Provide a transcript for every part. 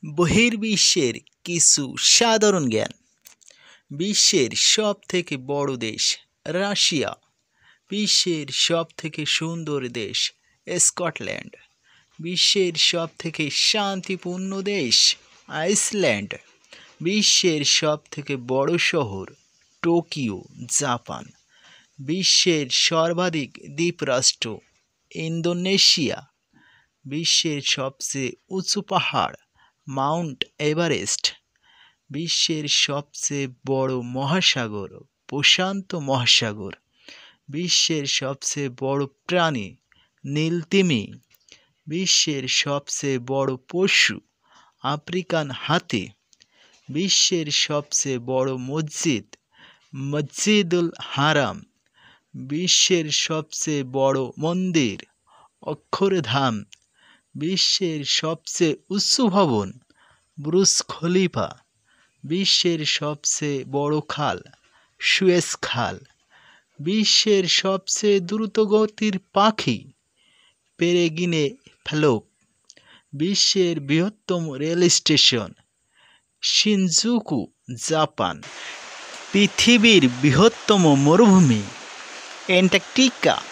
বহির্বিশ্বের কিছু সাধারণ জ্ঞান। বিশ্বের সবথেকে বড় দেশ রাশিয়া। বিশ্বের সবথেকে সুন্দর দেশ স্কটল্যান্ড। বিশ্বের সবথেকে শান্তিপূর্ণ দেশ আইসল্যান্ড। বিশ্বের সবথেকে বড় শহর টোকিও, জাপান। বিশ্বের সর্বাধিক দ্বীপরাষ্ট্র ইন্দোনেশিয়া। বিশ্বের সবচেয়ে উঁচু পাহাড় মাউন্ট এভারেস্ট। বিশ্বের সবচেয়ে বড় মহাসাগর প্রশান্ত মহাসাগর। বিশ্বের সবচেয়ে বড় প্রাণী নীলতিমি। বিশ্বের সবচেয়ে বড় পশু আফ্রিকান হাতি। বিশ্বের সবচেয়ে বড় মসজিদ মসজিদুল হারাম। বিশ্বের সবচেয়ে বড় মন্দির অক্ষরধাম। বিশ্বের সবচেয়ে উঁচু ভবন বুর্জ খলিফা। বিশ্বের সবচেয়ে বড় খাল সুয়েজ খাল। বিশ্বের সবচেয়ে দ্রুতগতির পাখি পেরেগ্রিনে ফ্যালক। বিশ্বের বৃহত্তম রেল স্টেশন শিনজুকু, জাপান। পৃথিবীর বৃহত্তম মরুভূমি অ্যান্টার্কটিকা।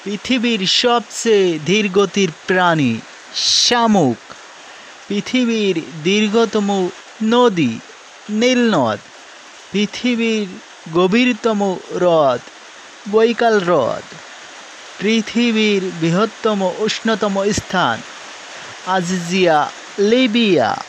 পৃথিবীর সবচেয়ে ধীরগতির প্রাণী শামুক। পৃথিবীর দীর্ঘতম নদী নীলনদ। পৃথিবীর গভীরতম হ্রদ বৈকাল হ্রদ। পৃথিবীর বৃহত্তম উষ্ণতম স্থান আলজেরিয়া, লিবিয়া।